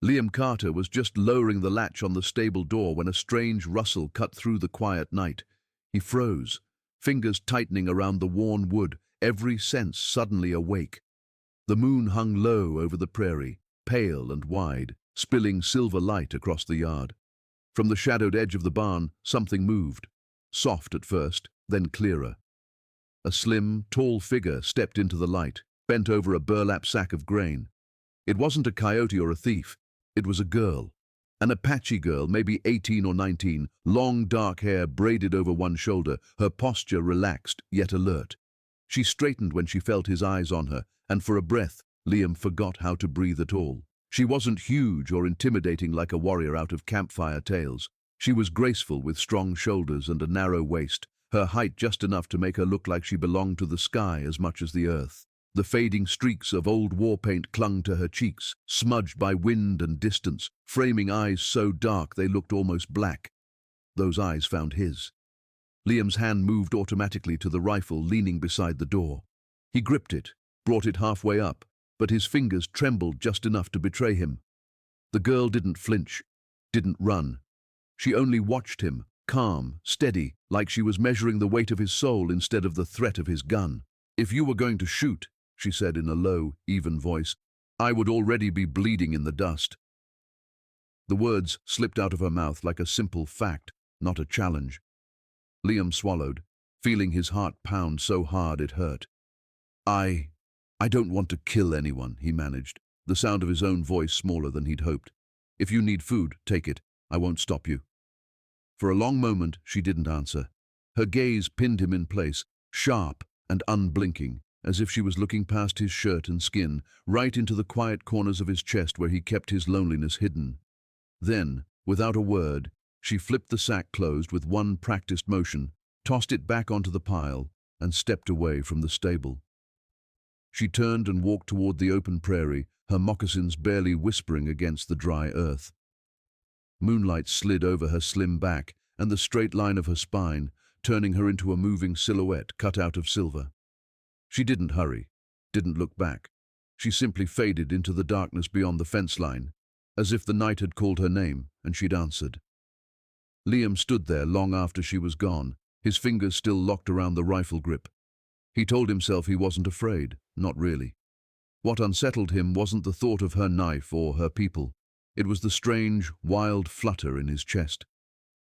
Liam Carter was just lowering the latch on the stable door when a strange rustle cut through the quiet night. He froze, fingers tightening around the worn wood, every sense suddenly awake. The moon hung low over the prairie, pale and wide, spilling silver light across the yard. From the shadowed edge of the barn, something moved, soft at first, then clearer. A slim, tall figure stepped into the light, bent over a burlap sack of grain. It wasn't a coyote or a thief. It was a girl. An Apache girl, maybe 18 or 19, long dark hair braided over one shoulder, her posture relaxed yet alert. She straightened when she felt his eyes on her, and for a breath, Liam forgot how to breathe at all. She wasn't huge or intimidating like a warrior out of campfire tales. She was graceful with strong shoulders and a narrow waist, her height just enough to make her look like she belonged to the sky as much as the earth. The fading streaks of old war paint clung to her cheeks, smudged by wind and distance, framing eyes so dark they looked almost black. Those eyes found his. Liam's hand moved automatically to the rifle leaning beside the door. He gripped it, brought it halfway up, but his fingers trembled just enough to betray him. The girl didn't flinch, didn't run. She only watched him, calm, steady, like she was measuring the weight of his soul instead of the threat of his gun. "If you were going to shoot," she said in a low, even voice, "I would already be bleeding in the dust." The words slipped out of her mouth like a simple fact, not a challenge. Liam swallowed, feeling his heart pound so hard it hurt. I don't want to kill anyone," he managed, the sound of his own voice smaller than he'd hoped. "If you need food, take it. I won't stop you." For a long moment, she didn't answer. Her gaze pinned him in place, sharp and unblinking, as if she was looking past his shirt and skin, right into the quiet corners of his chest where he kept his loneliness hidden. Then, without a word, she flipped the sack closed with one practiced motion, tossed it back onto the pile, and stepped away from the stable. She turned and walked toward the open prairie, her moccasins barely whispering against the dry earth. Moonlight slid over her slim back and the straight line of her spine, turning her into a moving silhouette cut out of silver. She didn't hurry, didn't look back. She simply faded into the darkness beyond the fence line, as if the night had called her name and she'd answered. Liam stood there long after she was gone, his fingers still locked around the rifle grip. He told himself he wasn't afraid, not really. What unsettled him wasn't the thought of her knife or her people. It was the strange, wild flutter in his chest.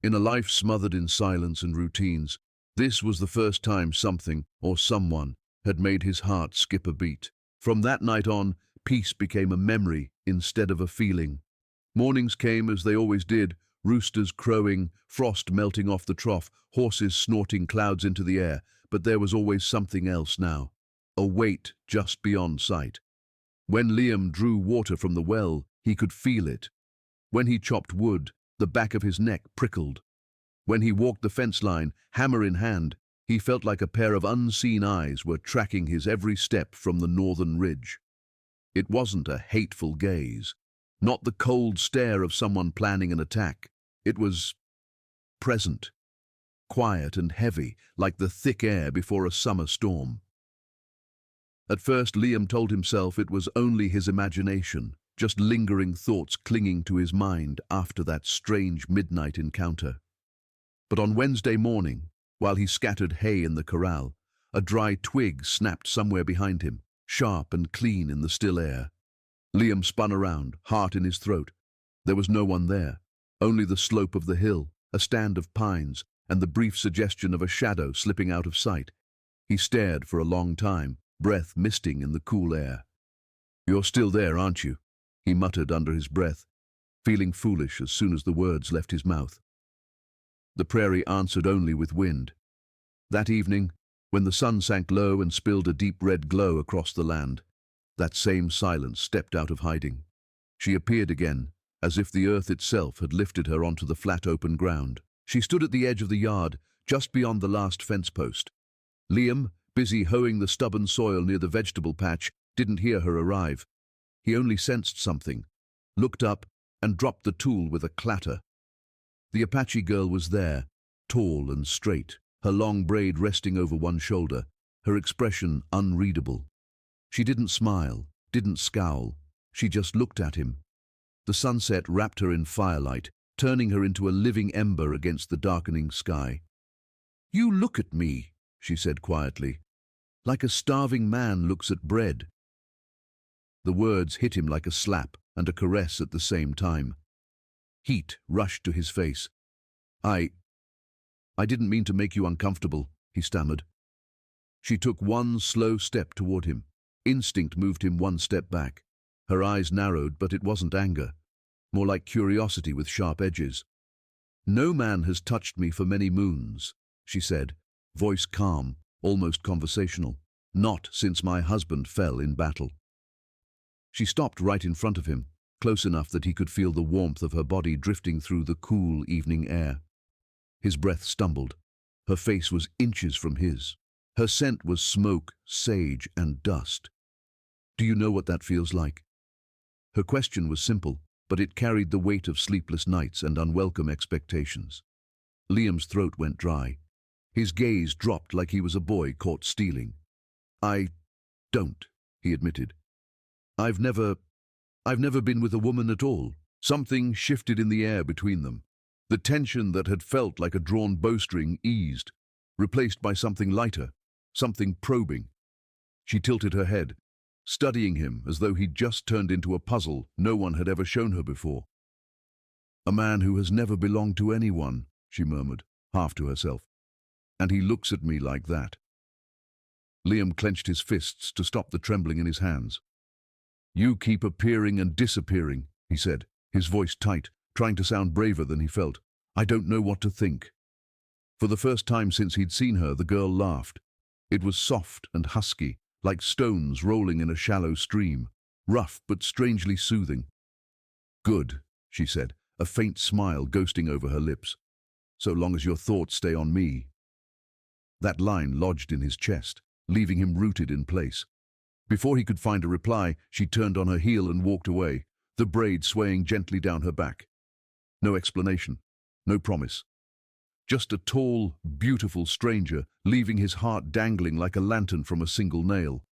In a life smothered in silence and routines, this was the first time something, or someone, had made his heart skip a beat. From that night on, peace became a memory instead of a feeling. Mornings came as they always did, roosters crowing, frost melting off the trough, horses snorting clouds into the air, but there was always something else now, a weight just beyond sight. When Liam drew water from the well, he could feel it. When he chopped wood, the back of his neck prickled. When he walked the fence line, hammer in hand, he felt like a pair of unseen eyes were tracking his every step from the northern ridge. It wasn't a hateful gaze, not the cold stare of someone planning an attack. It was present, quiet and heavy, like the thick air before a summer storm. At first, Liam told himself it was only his imagination, just lingering thoughts clinging to his mind after that strange midnight encounter. But on Wednesday morning, while he scattered hay in the corral, a dry twig snapped somewhere behind him, sharp and clean in the still air. Liam spun around, heart in his throat. There was no one there, only the slope of the hill, a stand of pines, and the brief suggestion of a shadow slipping out of sight. He stared for a long time, breath misting in the cool air. "You're still there, aren't you?" he muttered under his breath, feeling foolish as soon as the words left his mouth. The prairie answered only with wind. That evening, when the sun sank low and spilled a deep red glow across the land, that same silence stepped out of hiding. She appeared again, as if the earth itself had lifted her onto the flat open ground. She stood at the edge of the yard, just beyond the last fence post. Liam, busy hoeing the stubborn soil near the vegetable patch, didn't hear her arrive. He only sensed something, looked up, and dropped the tool with a clatter. The Apache girl was there, tall and straight, her long braid resting over one shoulder, her expression unreadable. She didn't smile, didn't scowl. She just looked at him. The sunset wrapped her in firelight, turning her into a living ember against the darkening sky. "You look at me," she said quietly, "like a starving man looks at bread." The words hit him like a slap and a caress at the same time. Heat rushed to his face. I didn't mean to make you uncomfortable," he stammered. She took one slow step toward him. Instinct moved him one step back. Her eyes narrowed, but it wasn't anger, more like curiosity with sharp edges. "No man has touched me for many moons," she said, voice calm, almost conversational. "Not since my husband fell in battle." She stopped right in front of him, close enough that he could feel the warmth of her body drifting through the cool evening air. His breath stumbled. Her face was inches from his. Her scent was smoke, sage, and dust. "Do you know what that feels like?" Her question was simple, but it carried the weight of sleepless nights and unwelcome expectations. Liam's throat went dry. His gaze dropped like he was a boy caught stealing. "I don't," he admitted. I've never been with a woman at all." Something shifted in the air between them. The tension that had felt like a drawn bowstring eased, replaced by something lighter, something probing. She tilted her head, studying him as though he'd just turned into a puzzle no one had ever shown her before. "A man who has never belonged to anyone," she murmured, half to herself. "And he looks at me like that." Liam clenched his fists to stop the trembling in his hands. "You keep appearing and disappearing," he said, his voice tight, trying to sound braver than he felt. "I don't know what to think." For the first time since he'd seen her, the girl laughed. It was soft and husky, like stones rolling in a shallow stream, rough but strangely soothing. "Good," she said, a faint smile ghosting over her lips. "So long as your thoughts stay on me." That line lodged in his chest, leaving him rooted in place. Before he could find a reply, she turned on her heel and walked away, the braid swaying gently down her back. No explanation, no promise. Just a tall, beautiful stranger, leaving his heart dangling like a lantern from a single nail.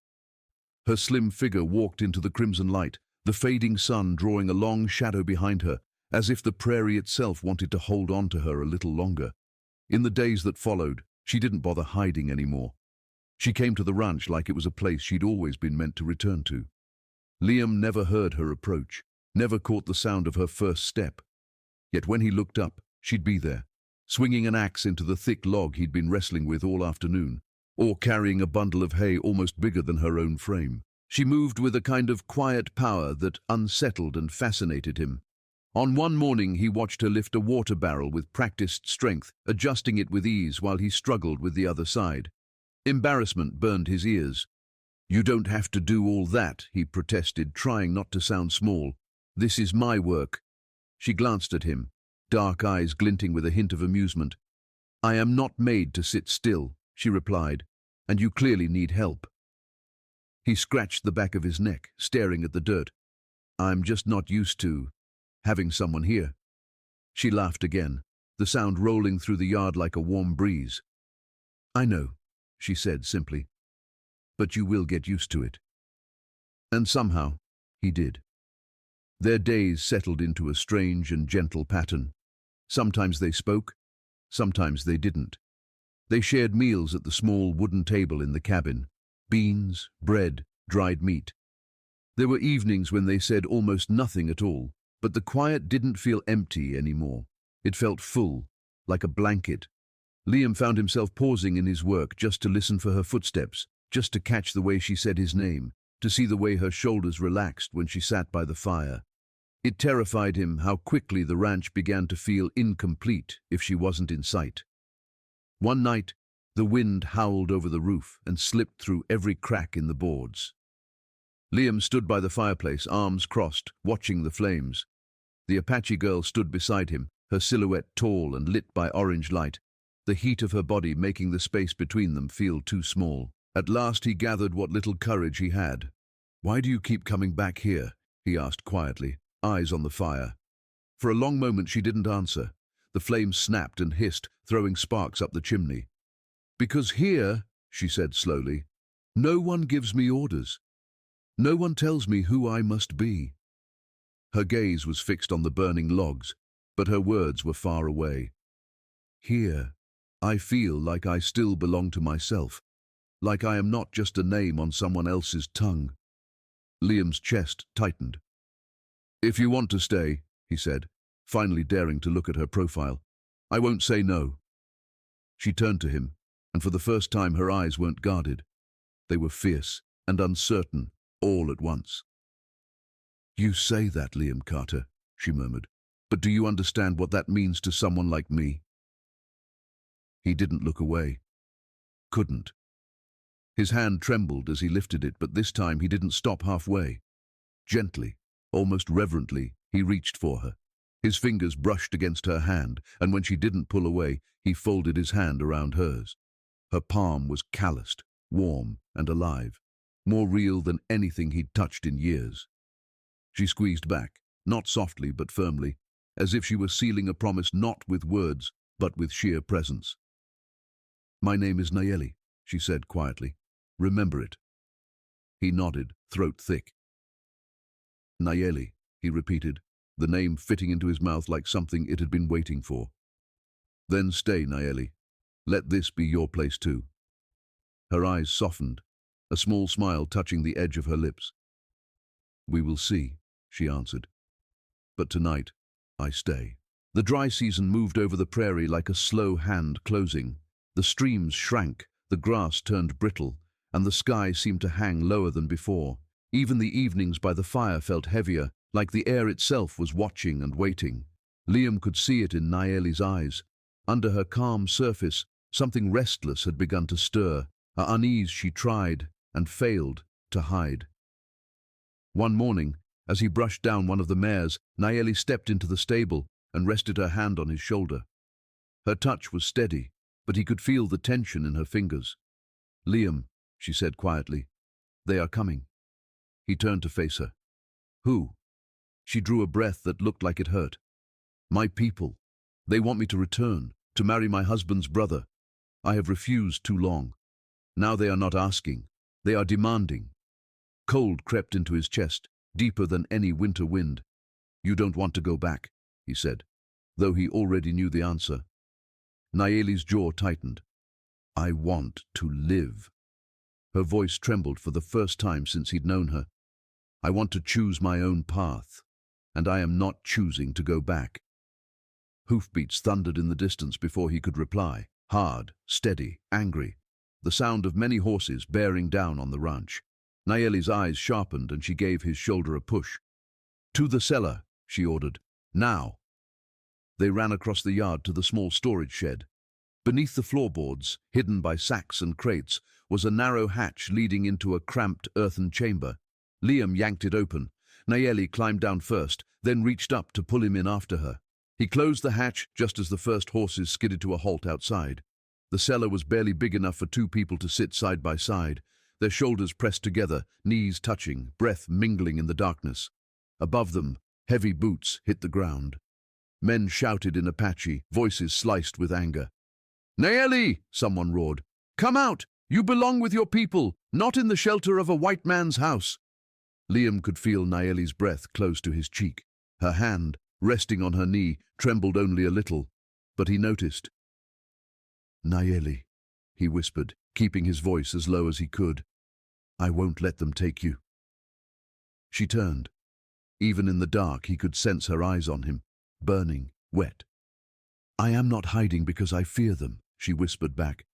Her slim figure walked into the crimson light, the fading sun drawing a long shadow behind her, as if the prairie itself wanted to hold on to her a little longer. In the days that followed, she didn't bother hiding anymore. She came to the ranch like it was a place she'd always been meant to return to. Liam never heard her approach, never caught the sound of her first step. Yet when he looked up, she'd be there, swinging an axe into the thick log he'd been wrestling with all afternoon, or carrying a bundle of hay almost bigger than her own frame. She moved with a kind of quiet power that unsettled and fascinated him. On one morning he watched her lift a water barrel with practiced strength, adjusting it with ease while he struggled with the other side. Embarrassment burned his ears. "You don't have to do all that," he protested, trying not to sound small. "This is my work." She glanced at him, dark eyes glinting with a hint of amusement. "I am not made to sit still," she replied, "and you clearly need help." He scratched the back of his neck, staring at the dirt. "I'm just not used to having someone here." She laughed again, the sound rolling through the yard like a warm breeze. "I know," she said simply, "but you will get used to it." And somehow, he did. Their days settled into a strange and gentle pattern. Sometimes they spoke, sometimes they didn't. They shared meals at the small wooden table in the cabin, beans, bread, dried meat. There were evenings when they said almost nothing at all, but the quiet didn't feel empty anymore. It felt full, like a blanket. Liam found himself pausing in his work just to listen for her footsteps, just to catch the way she said his name, to see the way her shoulders relaxed when she sat by the fire. It terrified him how quickly the ranch began to feel incomplete if she wasn't in sight. One night, the wind howled over the roof and slipped through every crack in the boards. Liam stood by the fireplace, arms crossed, watching the flames. The Apache girl stood beside him, her silhouette tall and lit by orange light, the heat of her body making the space between them feel too small. At last he gathered what little courage he had. "Why do you keep coming back here?" he asked quietly, eyes on the fire. For a long moment she didn't answer. The flames snapped and hissed, throwing sparks up the chimney. "Because here," she said slowly, "no one gives me orders. No one tells me who I must be." Her gaze was fixed on the burning logs, but her words were far away. Here, I feel like I still belong to myself, like I am not just a name on someone else's tongue. Liam's chest tightened. If you want to stay, he said, finally daring to look at her profile, I won't say no. She turned to him, and for the first time her eyes weren't guarded. They were fierce and uncertain, all at once. You say that, Liam Carter, she murmured, but do you understand what that means to someone like me? He didn't look away. Couldn't. His hand trembled as he lifted it, but this time he didn't stop halfway. Gently, almost reverently, he reached for her. His fingers brushed against her hand, and when she didn't pull away, he folded his hand around hers. Her palm was calloused, warm and alive, more real than anything he'd touched in years. She squeezed back, not softly but firmly, as if she were sealing a promise not with words, but with sheer presence. My name is Nayeli, she said quietly. Remember it. He nodded, throat thick. Nayeli, he repeated, the name fitting into his mouth like something it had been waiting for. Then stay, Nayeli. Let this be your place too. Her eyes softened, a small smile touching the edge of her lips. We will see, she answered. But tonight, I stay. The dry season moved over the prairie like a slow hand closing. The streams shrank, the grass turned brittle, and the sky seemed to hang lower than before. Even the evenings by the fire felt heavier, like the air itself was watching and waiting. Liam could see it in Nayeli's eyes. Under her calm surface, something restless had begun to stir, an unease she tried and failed to hide. One morning, as he brushed down one of the mares, Nayeli stepped into the stable and rested her hand on his shoulder. Her touch was steady, but he could feel the tension in her fingers. Liam, she said quietly, they are coming. He turned to face her. Who? She drew a breath that looked like it hurt. My people. They want me to return, to marry my husband's brother. I have refused too long. Now they are not asking. They are demanding. Cold crept into his chest, deeper than any winter wind. You don't want to go back, he said, though he already knew the answer. Nayeli's jaw tightened. I want to live. Her voice trembled for the first time since he'd known her. I want to choose my own path, and I am not choosing to go back. Hoofbeats thundered in the distance before he could reply, hard, steady, angry, the sound of many horses bearing down on the ranch. Nayeli's eyes sharpened and she gave his shoulder a push. To the cellar, she ordered. Now. They ran across the yard to the small storage shed. Beneath the floorboards, hidden by sacks and crates, was a narrow hatch leading into a cramped earthen chamber. Liam yanked it open. Nayeli climbed down first, then reached up to pull him in after her. He closed the hatch just as the first horses skidded to a halt outside. The cellar was barely big enough for two people to sit side by side, their shoulders pressed together, knees touching, breath mingling in the darkness. Above them, heavy boots hit the ground. Men shouted in Apache, voices sliced with anger. Nayeli, someone roared. Come out! You belong with your people, not in the shelter of a white man's house. Liam could feel Nayeli's breath close to his cheek. Her hand, resting on her knee, trembled only a little, but he noticed. Nayeli, he whispered, keeping his voice as low as he could. I won't let them take you. She turned. Even in the dark, he could sense her eyes on him, burning, wet. I am not hiding because I fear them, she whispered back.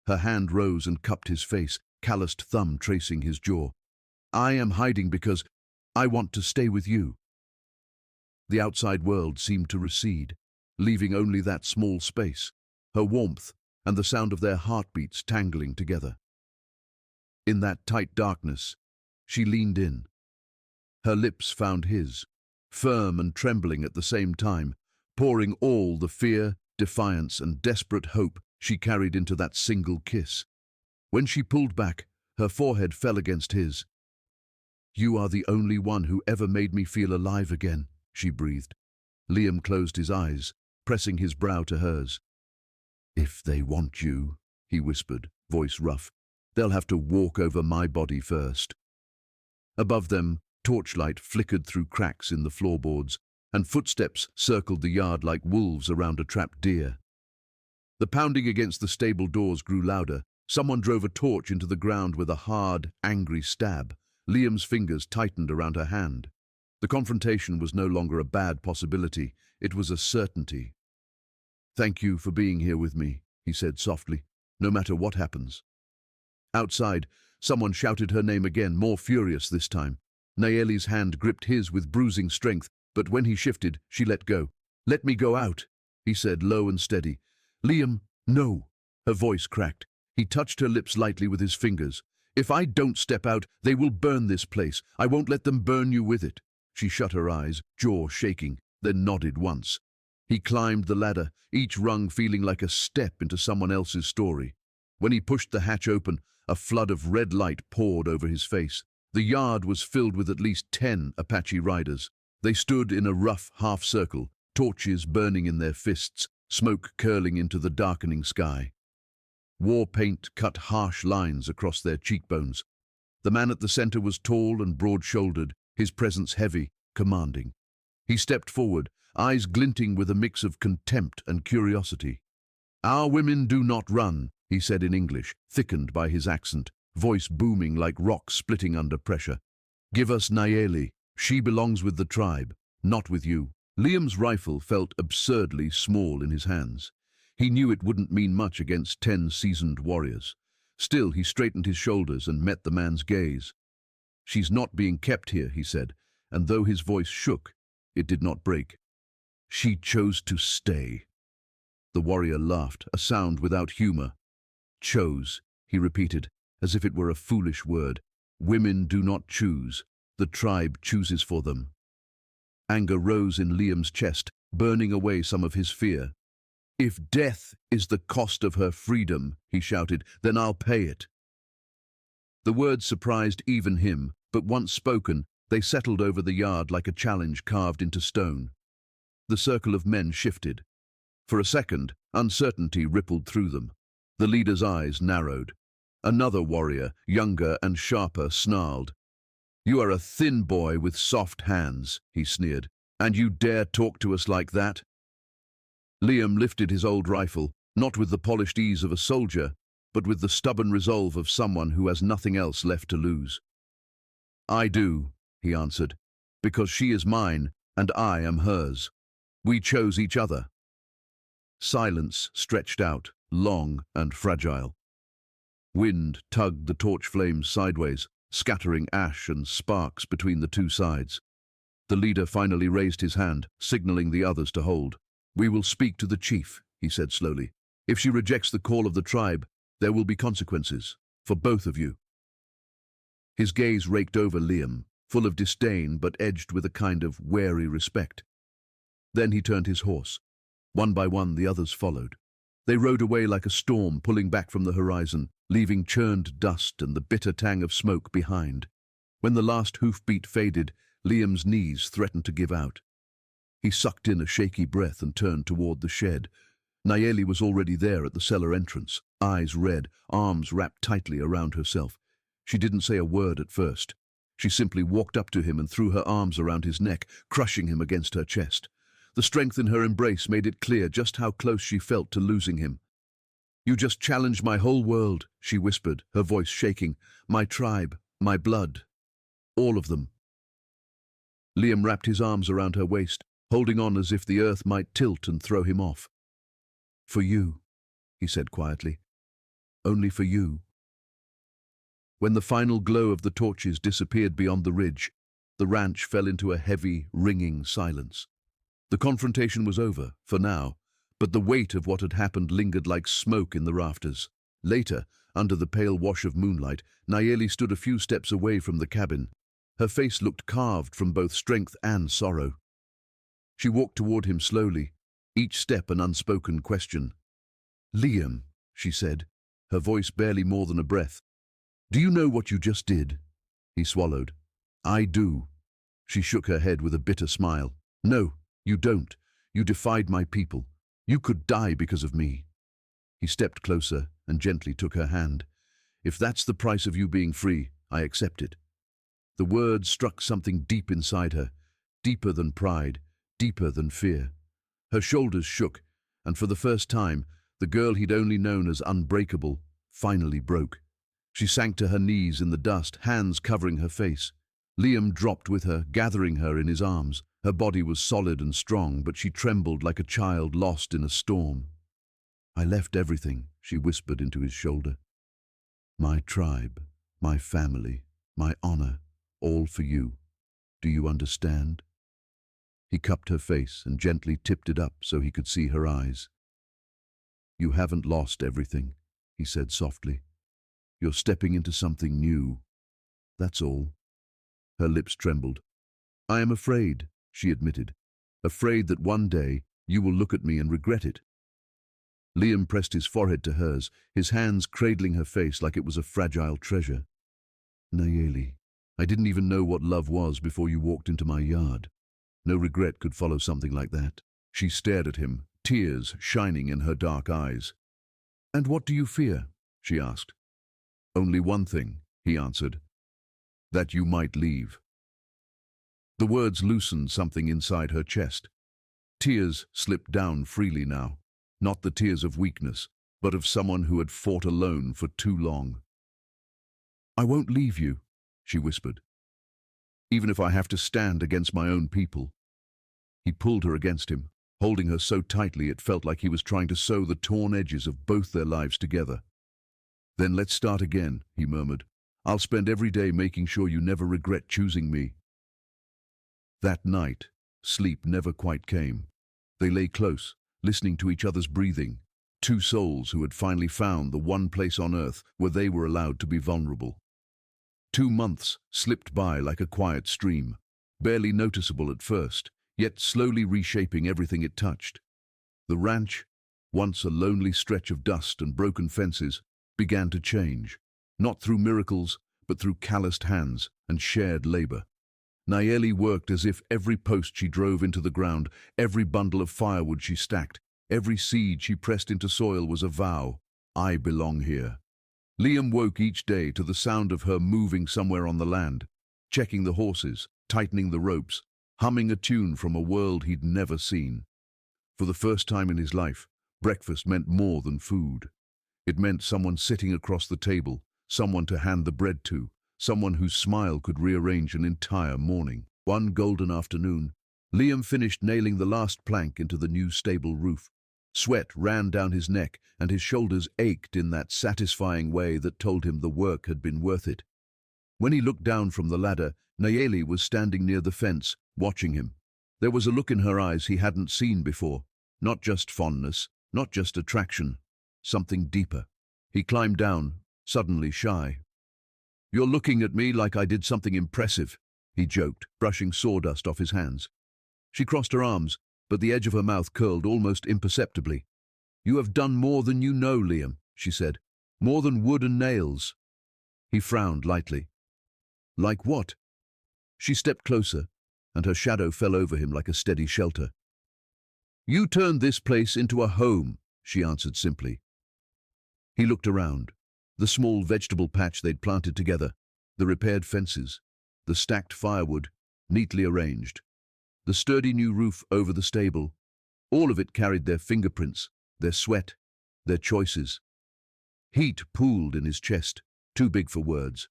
Her hand rose and cupped his face, calloused thumb tracing his jaw. I am hiding because I want to stay with you. The outside world seemed to recede, leaving only that small space, her warmth and the sound of their heartbeats tangling together. In that tight darkness, she leaned in. Her lips found his, firm and trembling at the same time, pouring all the fear, defiance, and desperate hope she carried into that single kiss. When she pulled back, her forehead fell against his. You are the only one who ever made me feel alive again, she breathed. Liam closed his eyes, pressing his brow to hers. If they want you, he whispered, voice rough, they'll have to walk over my body first. Above them, Torchlight flickered through cracks in the floorboards, and footsteps circled the yard like wolves around a trapped deer. The pounding against the stable doors grew louder. Someone drove a torch into the ground with a hard, angry stab. Liam's fingers tightened around her hand. The confrontation was no longer a bad possibility. It was a certainty. "Thank you for being here with me," he said softly, "no matter what happens." Outside, someone shouted her name again, more furious this time. Nayeli's hand gripped his with bruising strength, but when he shifted, she let go. "Let me go out," he said, low and steady. "Liam, no." Her voice cracked. He touched her lips lightly with his fingers. "If I don't step out, they will burn this place. I won't let them burn you with it." She shut her eyes, jaw shaking, then nodded once. He climbed the ladder, each rung feeling like a step into someone else's story. When he pushed the hatch open, a flood of red light poured over his face. The yard was filled with at least 10 Apache riders. They stood in a rough half-circle, torches burning in their fists, smoke curling into the darkening sky. War paint cut harsh lines across their cheekbones. The man at the center was tall and broad-shouldered, his presence heavy, commanding. He stepped forward, eyes glinting with a mix of contempt and curiosity. "Our women do not run," he said in English, thickened by his accent, voice booming like rocks splitting under pressure. "Give us Nayeli. She belongs with the tribe, not with you." Liam's rifle felt absurdly small in his hands. He knew it wouldn't mean much against 10 seasoned warriors. Still, he straightened his shoulders and met the man's gaze. "She's not being kept here," he said, and though his voice shook, it did not break. "She chose to stay." The warrior laughed, a sound without humor. "Chose," he repeated, as if it were a foolish word. "Women do not choose. The tribe chooses for them." Anger rose in Liam's chest, burning away some of his fear. "If death is the cost of her freedom," he shouted, "then I'll pay it." The words surprised even him, but once spoken, they settled over the yard like a challenge carved into stone. The circle of men shifted. For a second, uncertainty rippled through them. The leader's eyes narrowed. Another warrior, younger and sharper, snarled. "You are a thin boy with soft hands," he sneered, "and you dare talk to us like that?" Liam lifted his old rifle, not with the polished ease of a soldier, but with the stubborn resolve of someone who has nothing else left to lose. "I do," he answered, "because she is mine and I am hers. We chose each other." Silence stretched out, long and fragile. Wind tugged the torch flames sideways, scattering ash and sparks between the two sides. The leader finally raised his hand, signaling the others to hold. "We will speak to the chief," he said slowly. "If she rejects the call of the tribe, there will be consequences, for both of you." His gaze raked over Liam, full of disdain but edged with a kind of wary respect. Then he turned his horse. One by one, the others followed. They rode away like a storm pulling back from the horizon, leaving churned dust and the bitter tang of smoke behind. When the last hoofbeat faded, Liam's knees threatened to give out. He sucked in a shaky breath and turned toward the shed. Nayeli was already there at the cellar entrance, eyes red, arms wrapped tightly around herself. She didn't say a word at first. She simply walked up to him and threw her arms around his neck, crushing him against her chest. The strength in her embrace made it clear just how close she felt to losing him. "You just challenged my whole world," she whispered, her voice shaking. "My tribe, my blood, all of them." Liam wrapped his arms around her waist, holding on as if the earth might tilt and throw him off. "For you," he said quietly. "Only for you." When the final glow of the torches disappeared beyond the ridge, the ranch fell into a heavy, ringing silence. The confrontation was over, for now, but the weight of what had happened lingered like smoke in the rafters. Later, under the pale wash of moonlight, Nayeli stood a few steps away from the cabin. Her face looked carved from both strength and sorrow. She walked toward him slowly, each step an unspoken question. "Liam," she said, her voice barely more than a breath. "Do you know what you just did?" He swallowed. "I do." She shook her head with a bitter smile. "No, you don't. You defied my people. You could die because of me." He stepped closer and gently took her hand. "If that's the price of you being free, I accept it." The words struck something deep inside her, deeper than pride, deeper than fear. Her shoulders shook, and for the first time, the girl he'd only known as unbreakable finally broke. She sank to her knees in the dust, hands covering her face. Liam dropped with her, gathering her in his arms. Her body was solid and strong, but she trembled like a child lost in a storm. "I left everything," she whispered into his shoulder. "My tribe, my family, my honor, all for you. Do you understand?" He cupped her face and gently tipped it up so he could see her eyes. "You haven't lost everything," he said softly. "You're stepping into something new. That's all." Her lips trembled. "I am afraid," she admitted. "Afraid that one day you will look at me and regret it." Liam pressed his forehead to hers, his hands cradling her face like it was a fragile treasure. "Nayeli, I didn't even know what love was before you walked into my yard. No regret could follow something like that." She stared at him, tears shining in her dark eyes. "And what do you fear?" she asked. "Only one thing," he answered. "That you might leave." The words loosened something inside her chest. Tears slipped down freely now, not the tears of weakness, but of someone who had fought alone for too long. "I won't leave you," she whispered. "Even if I have to stand against my own people." He pulled her against him, holding her so tightly it felt like he was trying to sew the torn edges of both their lives together. "Then let's start again," he murmured. "I'll spend every day making sure you never regret choosing me." That night, sleep never quite came. They lay close, listening to each other's breathing, two souls who had finally found the one place on earth where they were allowed to be vulnerable. 2 months slipped by like a quiet stream, barely noticeable at first, yet slowly reshaping everything it touched. The ranch, once a lonely stretch of dust and broken fences, began to change, not through miracles, but through calloused hands and shared labor. Nayeli worked as if every post she drove into the ground, every bundle of firewood she stacked, every seed she pressed into soil was a vow: "I belong here." Liam woke each day to the sound of her moving somewhere on the land, checking the horses, tightening the ropes, humming a tune from a world he'd never seen. For the first time in his life, breakfast meant more than food. It meant someone sitting across the table, someone to hand the bread to, someone whose smile could rearrange an entire morning. One golden afternoon, Liam finished nailing the last plank into the new stable roof. Sweat ran down his neck and his shoulders ached in that satisfying way that told him the work had been worth it. When he looked down from the ladder, Nayeli was standing near the fence, watching him. There was a look in her eyes he hadn't seen before, not just fondness, not just attraction, something deeper. He climbed down, suddenly shy. "You're looking at me like I did something impressive," he joked, brushing sawdust off his hands. She crossed her arms, but the edge of her mouth curled almost imperceptibly. "You have done more than you know, Liam," she said. "More than wood and nails." He frowned lightly. "Like what?" She stepped closer, and her shadow fell over him like a steady shelter. "You turned this place into a home," she answered simply. He looked around. The small vegetable patch they'd planted together, the repaired fences, the stacked firewood, neatly arranged, the sturdy new roof over the stable, all of it carried their fingerprints, their sweat, their choices. Heat pooled in his chest, too big for words.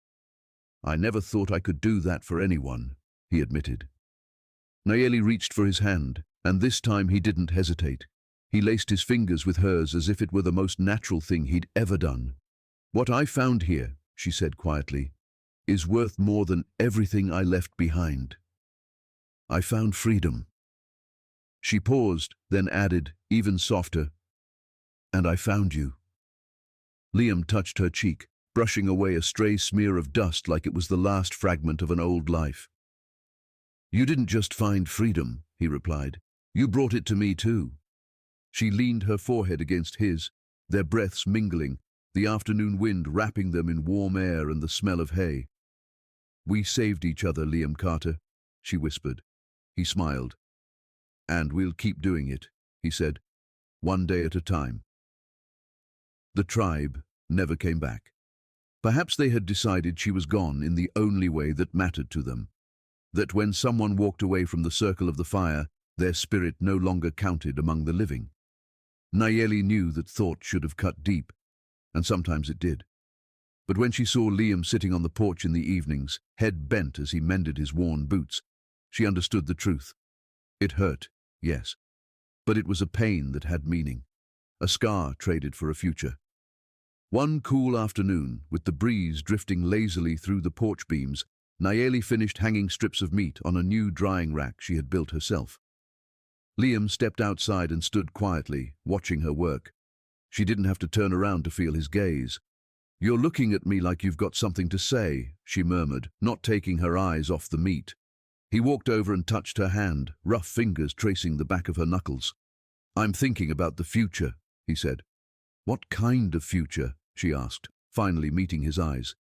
"I never thought I could do that for anyone," he admitted. Nayeli reached for his hand, and this time he didn't hesitate. He laced his fingers with hers as if it were the most natural thing he'd ever done. "What I found here," she said quietly, "is worth more than everything I left behind. I found freedom." She paused, then added, even softer, "And I found you." Liam touched her cheek, brushing away a stray smear of dust like it was the last fragment of an old life. "You didn't just find freedom," he replied. "You brought it to me too." She leaned her forehead against his, their breaths mingling, the afternoon wind wrapping them in warm air and the smell of hay. "We saved each other, Liam Carter," she whispered. He smiled. "And we'll keep doing it," he said, "one day at a time." The tribe never came back. Perhaps they had decided she was gone in the only way that mattered to them. That when someone walked away from the circle of the fire, their spirit no longer counted among the living. Nayeli knew that thought should have cut deep, and sometimes it did. But when she saw Liam sitting on the porch in the evenings, head bent as he mended his worn boots, she understood the truth. It hurt, yes, but it was a pain that had meaning, a scar traded for a future. One cool afternoon, with the breeze drifting lazily through the porch beams, Nayeli finished hanging strips of meat on a new drying rack she had built herself. Liam stepped outside and stood quietly, watching her work. She didn't have to turn around to feel his gaze. "You're looking at me like you've got something to say," she murmured, not taking her eyes off the meat. He walked over and touched her hand, rough fingers tracing the back of her knuckles. "I'm thinking about the future," he said. "What kind of future?" she asked, finally meeting his eyes.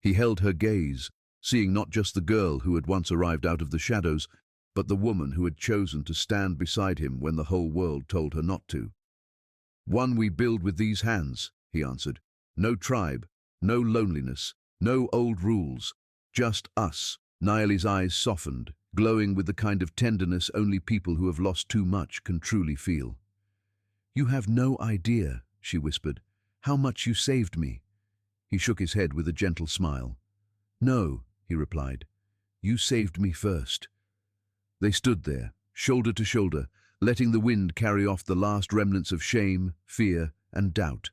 He held her gaze, seeing not just the girl who had once arrived out of the shadows, but the woman who had chosen to stand beside him when the whole world told her not to. "One we build with these hands," he answered. "No tribe, no loneliness, no old rules, just us." Nayeli's eyes softened, glowing with the kind of tenderness only people who have lost too much can truly feel. "You have no idea," she whispered, "how much you saved me." He shook his head with a gentle smile. "No," he replied, "you saved me first." They stood there, shoulder to shoulder, letting the wind carry off the last remnants of shame, fear, and doubt.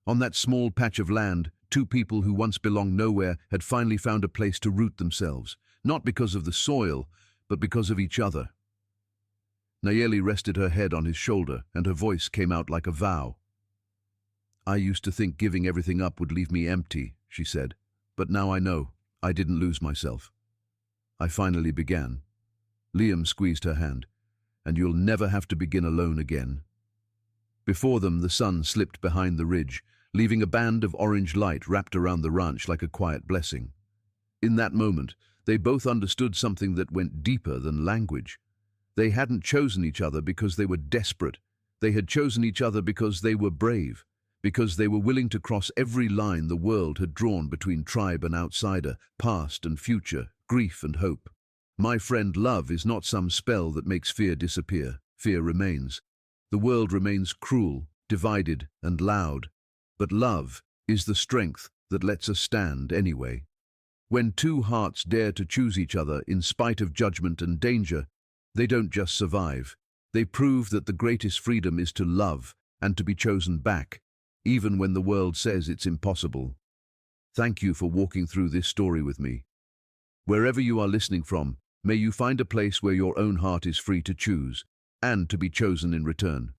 On that small patch of land, two people who once belonged nowhere had finally found a place to root themselves, not because of the soil, but because of each other. Nayeli rested her head on his shoulder, and her voice came out like a vow. "I used to think giving everything up would leave me empty," she said, "but now I know I didn't lose myself. I finally began." Liam squeezed her hand. "And you'll never have to begin alone again." Before them, the sun slipped behind the ridge, leaving a band of orange light wrapped around the ranch like a quiet blessing. In that moment, they both understood something that went deeper than language. They hadn't chosen each other because they were desperate. They had chosen each other because they were brave, because they were willing to cross every line the world had drawn between tribe and outsider, past and future, grief and hope. My friend, love is not some spell that makes fear disappear. Fear remains. The world remains cruel, divided, and loud. But love is the strength that lets us stand anyway. When two hearts dare to choose each other in spite of judgment and danger, they don't just survive. They prove that the greatest freedom is to love and to be chosen back, even when the world says it's impossible. Thank you for walking through this story with me. Wherever you are listening from, may you find a place where your own heart is free to choose and to be chosen in return.